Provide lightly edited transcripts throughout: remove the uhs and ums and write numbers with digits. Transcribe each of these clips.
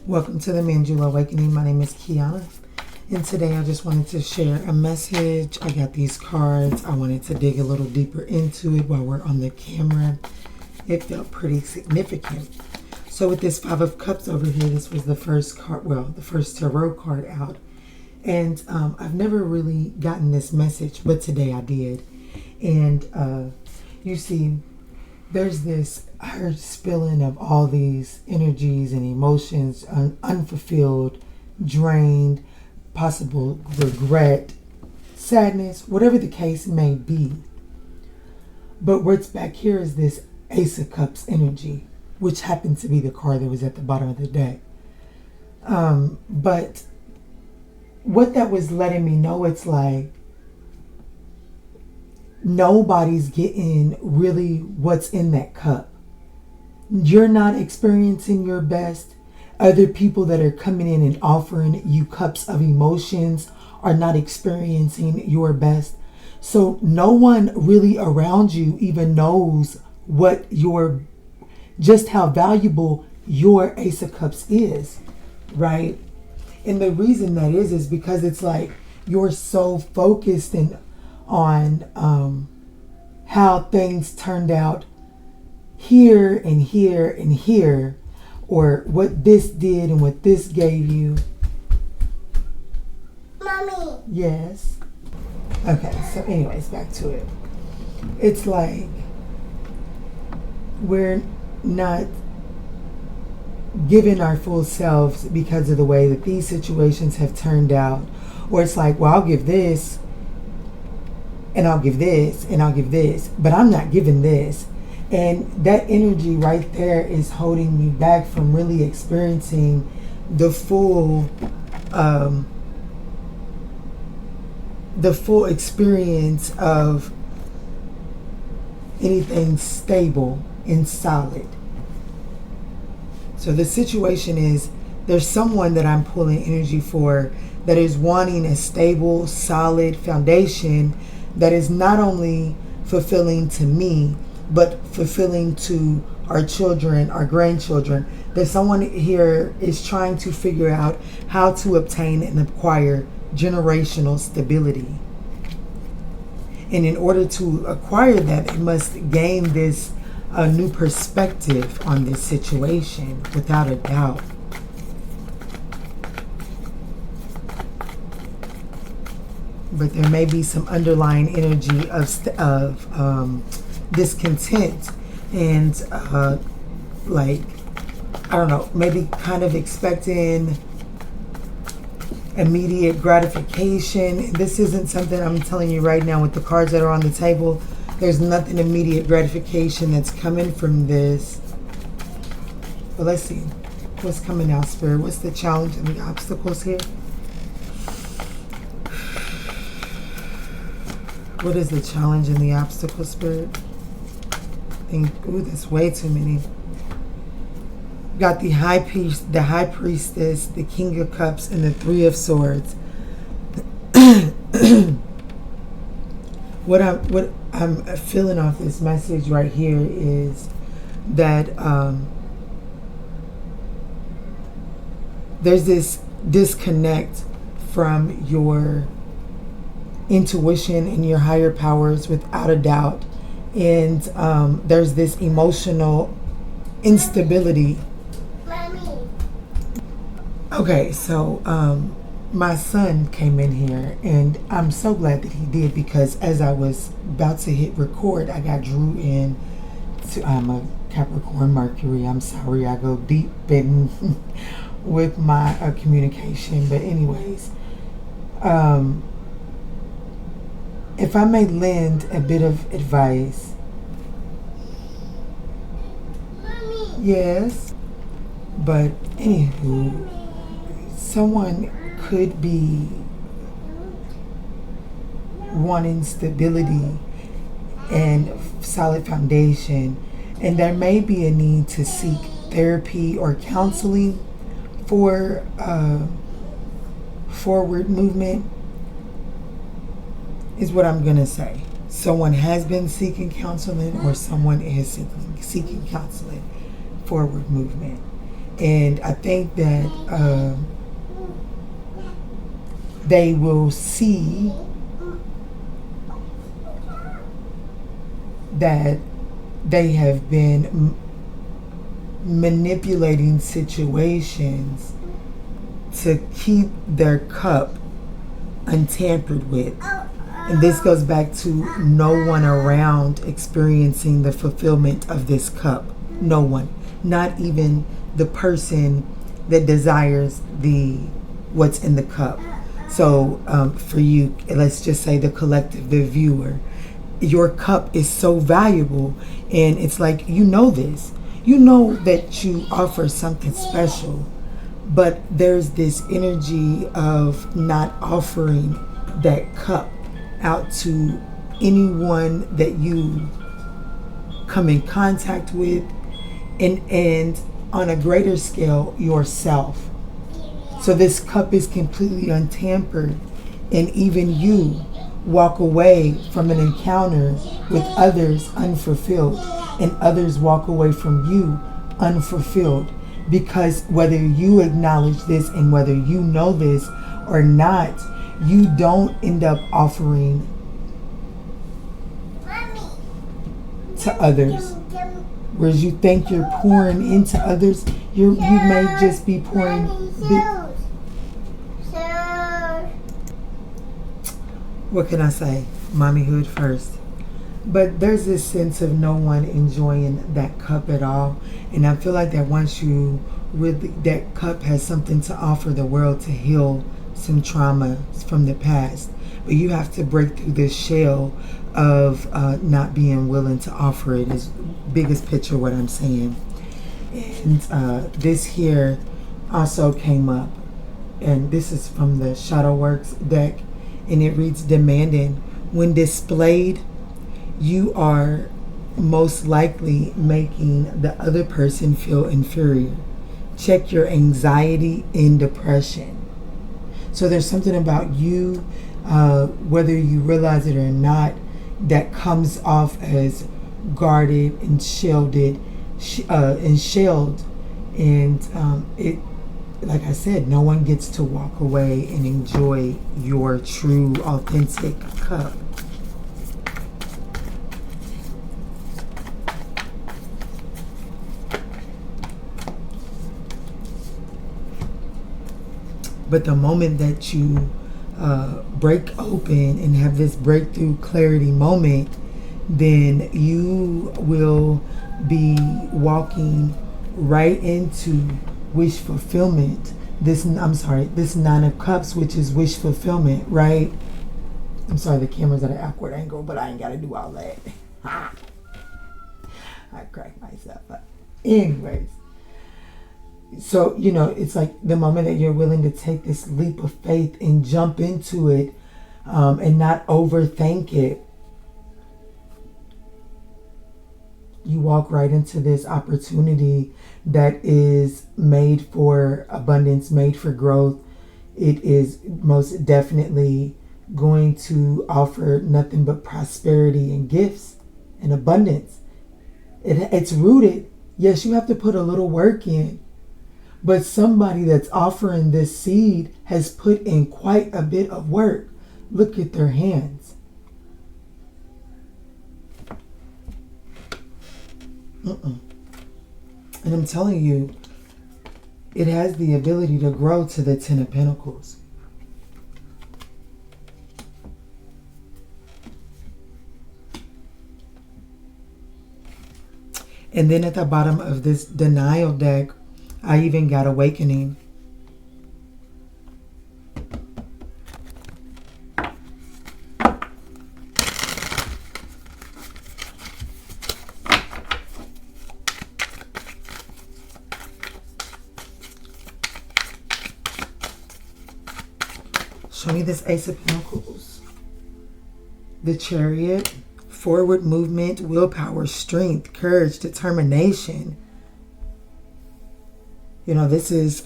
Welcome to the Manjula Awakening. My name is Kiana, and today I just wanted to share a message. I got these cards. I wanted to dig a little deeper into it while we're on the camera. It felt pretty significant. So with this Five of Cups over here, this was the first card, well, the first tarot card out. And I've never really gotten this message, but today I did. And you see, there's this spilling of all these energies and emotions, unfulfilled, drained, possible regret, sadness, whatever the case may be. But what's back here is this Ace of Cups energy, which happened to be the card that was at the bottom of the deck. But what that was letting me know, it's like nobody's getting really what's in that cup. You're not experiencing your best. Other people that are coming in and offering you cups of emotions are not experiencing your best. So no one really around you even knows what just how valuable your Ace of Cups is, right? And the reason that is because it's like you're so focused on how things turned out here and here and here, or what this did and what this gave you. Mommy. Yes. Okay, so anyways, back to it. It's like we're not giving our full selves because of the way that these situations have turned out. Or it's like, well, I'll give this, and I'll give this, and I'll give this, but I'm not giving this. And that energy right there is holding me back from really experiencing the full experience of anything stable and solid. So the situation is, there's someone that I'm pulling energy for that is wanting a stable, solid foundation that is not only fulfilling to me, but fulfilling to our children, our grandchildren. That someone here is trying to figure out how to obtain and acquire generational stability. And in order to acquire that, they must gain this new perspective on this situation, without a doubt. But there may be some underlying energy of discontent and like, I don't know, maybe kind of expecting immediate gratification. And this isn't something I'm telling you right now with the cards that are on the table. There's nothing immediate gratification that's coming from this. But let's see what's coming out, Spirit. What's the challenge and the obstacles here? What is the challenge and the obstacle, Spirit? Ooh, that's way too many. Got the High Priestess, the King of Cups, and the Three of Swords. What I'm feeling off this message right here is that there's this disconnect from your intuition and your higher powers, without a doubt. And there's this emotional instability. Mommy. Okay, so my son came in here, and I'm so glad that he did, because as I was about to hit record, I got drew in to, I'm a Capricorn Mercury. I'm sorry, I go deep in with my communication. But anyways, if I may lend a bit of advice. Mommy. Yes. But anywho, someone could be wanting stability and solid foundation, and there may be a need to seek therapy or counseling for forward movement, is what I'm going to say. Someone has been seeking counseling, or someone is seeking counseling, forward movement. And I think that they will see that they have been manipulating situations to keep their cup untampered with. And this goes back to no one around experiencing the fulfillment of this cup. No one. Not even the person that desires what's in the cup. So for you, let's just say the collective, the viewer, your cup is so valuable, and it's like, you know this. You know that you offer something special, but there's this energy of not offering that cup out to anyone that you come in contact with, and on a greater scale, yourself. So this cup is completely untampered, and even you walk away from an encounter with others unfulfilled, and others walk away from you unfulfilled, because whether you acknowledge this and whether you know this or not, you don't end up offering to others. Whereas you think you're pouring into others, you may just be pouring. What can I say? Mommyhood first. But there's this sense of no one enjoying that cup at all. And I feel like that once you really, that cup has something to offer the world to heal some trauma from the past. But you have to break through this shell of not being willing to offer it, is biggest picture what I'm saying. And this here also came up. And this is from the Shadow Works deck. And it reads, demanding. When displayed, you are most likely making the other person feel inferior. Check your anxiety and depression. So there's something about you, whether you realize it or not, that comes off as guarded and shielded, and it, like I said, no one gets to walk away and enjoy your true, authentic cup. But the moment that you break open and have this breakthrough clarity moment, then you will be walking right into wish fulfillment. This Nine of Cups, which is wish fulfillment, right? I'm sorry, the camera's at an awkward angle, but I ain't got to do all that. I crack myself up. Anyways. So, it's like the moment that you're willing to take this leap of faith and jump into it, and not overthink it, you walk right into this opportunity that is made for abundance, made for growth. It is most definitely going to offer nothing but prosperity and gifts and abundance. It's rooted. Yes, you have to put a little work in. But somebody that's offering this seed has put in quite a bit of work. Look at their hands. And I'm telling you, it has the ability to grow to the 10 of Pentacles. And then at the bottom of this denial deck, I even got awakening. Show me this Ace of Pentacles. The Chariot, forward movement, willpower, strength, courage, determination. This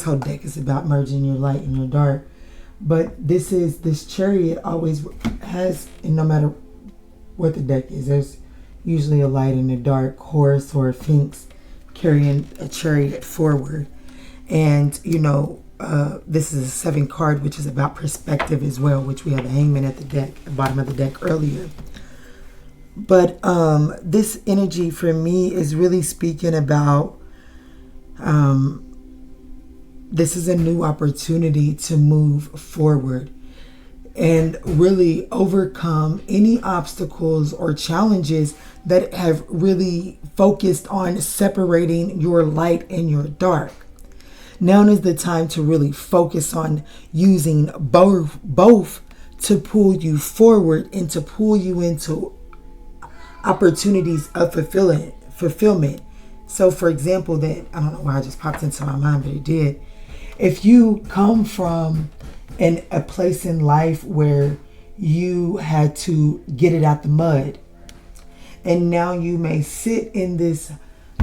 whole deck is about merging your light and your dark. But this Chariot always has, and no matter what the deck is, there's usually a light and a dark. Horse or Sphinx carrying a chariot forward. And, this is a 7 card, which is about perspective as well, which we have a hangman at the bottom of the deck earlier. But this energy for me is really speaking about this is a new opportunity to move forward and really overcome any obstacles or challenges that have really focused on separating your light and your dark. Now is the time to really focus on using both to pull you forward and to pull you into opportunities of fulfillment. So, for example, that I don't know why it just popped into my mind, but it did. If you come from a place in life where you had to get it out the mud, and now you may sit in this,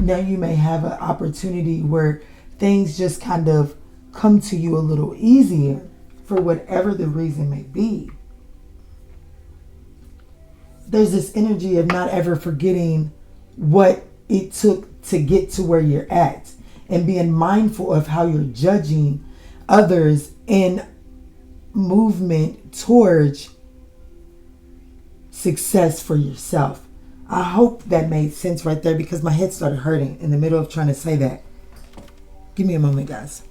now you may have an opportunity where things just kind of come to you a little easier for whatever the reason may be. There's this energy of not ever forgetting what it took to get to where you're at and being mindful of how you're judging others in movement towards success for yourself. I hope that made sense right there, because my head started hurting in the middle of trying to say that. Give me a moment, guys.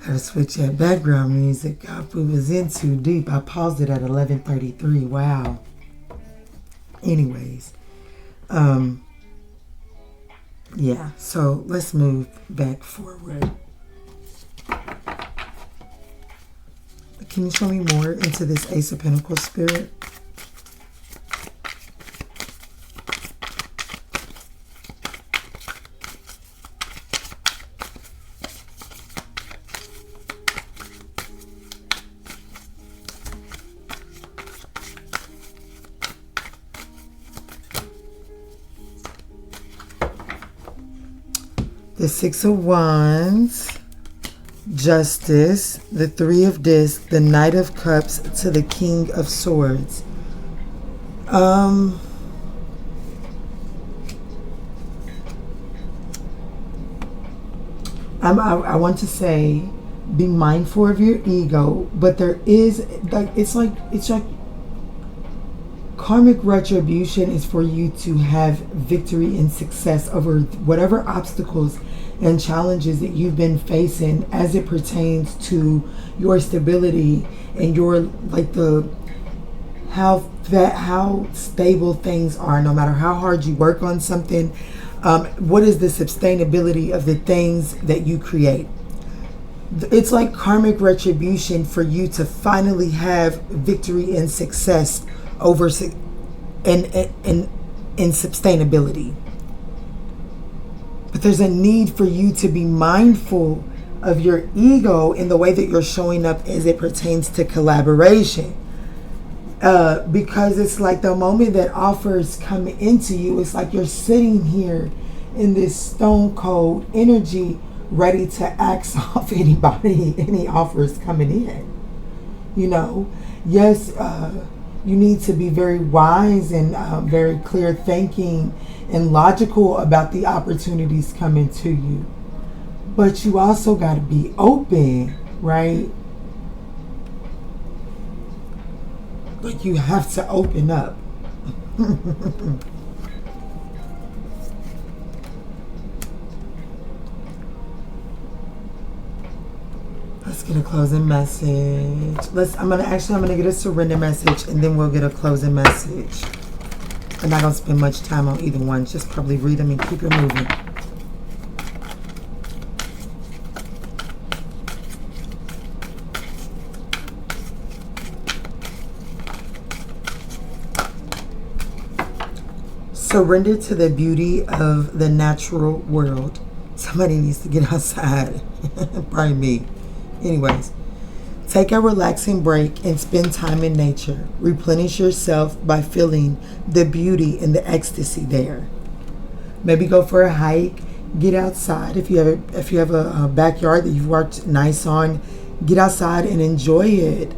I had to switch that background music up. It was in too deep. I paused it at 11:33. Wow. Anyways. Yeah, so let's move back forward. Can you show me more into this Ace of Pentacles spirit? The Six of Wands, Justice, the Three of Discs, the Knight of Cups to the King of Swords. I want to say be mindful of your ego, but there is it's like karmic retribution is for you to have victory and success over whatever obstacles and challenges that you've been facing as it pertains to your stability and your how stable things are. No matter how hard you work on something, what is the sustainability of the things that you create? It's like karmic retribution for you to finally have victory and success over and sustainability. But there's a need for you to be mindful of your ego in the way that you're showing up as it pertains to collaboration. Because it's like the moment that offers come into you, it's like you're sitting here in this stone cold energy, ready to axe off any offers coming in. Yes, you need to be very wise and very clear thinking and logical about the opportunities coming to you. But you also got to be open, right? Like you have to open up. Let's get a closing message. I'm gonna get a surrender message, and then we'll get a closing message. I'm not gonna spend much time on either one. Just probably read them and keep it moving. Surrender to the beauty of the natural world. Somebody needs to get outside. Probably me. Anyways, take a relaxing break and spend time in nature. Replenish yourself by feeling the beauty and the ecstasy there. Maybe go for a hike. Get outside. If you have a backyard that you've worked nice on, get outside and enjoy it.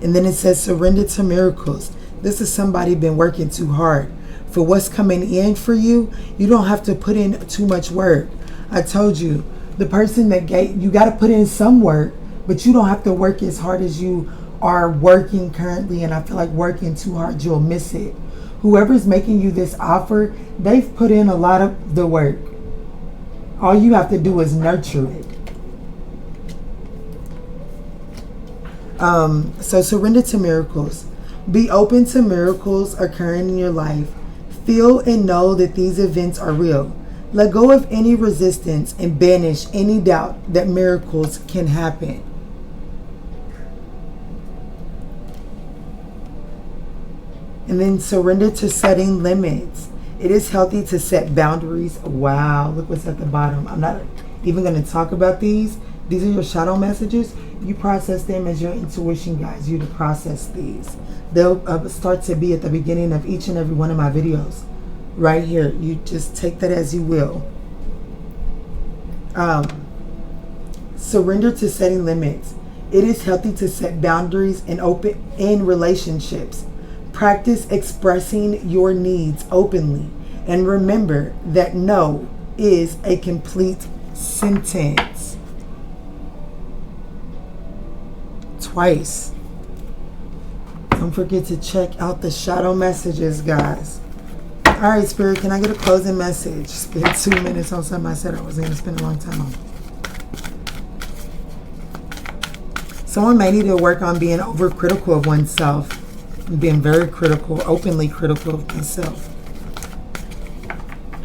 And then it says surrender to miracles. This is somebody been working too hard for what's coming in for you, you don't have to put in too much work. I told you, the person that gave, you got to put in some work, but you don't have to work as hard as you are working currently. And I feel like working too hard, you'll miss it. Whoever's making you this offer, they've put in a lot of the work. All you have to do is nurture it. So surrender to miracles. Be open to miracles occurring in your life. Feel and know that these events are real. Let go of any resistance and banish any doubt that miracles can happen. And then surrender to setting limits. It is healthy to set boundaries. Wow, look what's at the bottom. I'm not even going to talk about these. These are your shadow messages. You process them as your intuition guides you to process these. They'll start to be at the beginning of each and every one of my videos. Right here. You just take that as you will. Surrender to setting limits. It is healthy to set boundaries and open in relationships. Practice expressing your needs openly. And remember that no is a complete sentence. Twice. Don't forget to check out the shadow messages, guys. All right, Spirit, can I get a closing message? Spend 2 minutes on something I said I wasn't going to spend a long time on. Someone may need to work on being overcritical of oneself. Being very critical, openly critical of myself.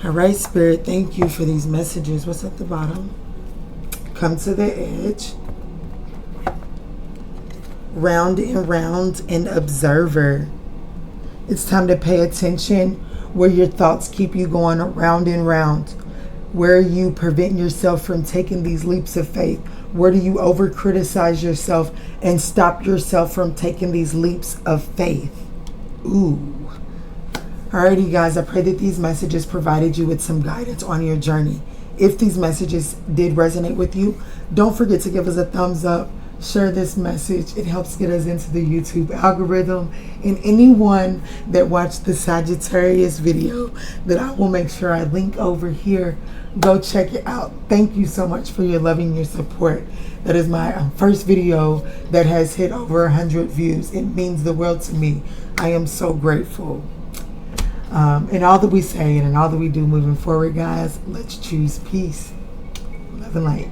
All right, Spirit, thank you for these messages. What's at the bottom? Come to the edge. Round and round, an observer. It's time to pay attention where your thoughts keep you going around and round. Where you prevent yourself from taking these leaps of faith. Where do you over criticize yourself and stop yourself from taking these leaps of faith? Ooh. Alrighty, guys, I pray that these messages provided you with some guidance on your journey. If these messages did resonate with you, don't forget to give us a thumbs up. Share this message. It helps get us into the YouTube algorithm. And anyone that watched the Sagittarius video that I will make sure I link over here, go check it out. Thank you so much for your love and your support. That is my first video that has hit over 100 views. It means the world to me. I am so grateful. And all that we say and all that we do moving forward, guys, let's choose peace, love, and light.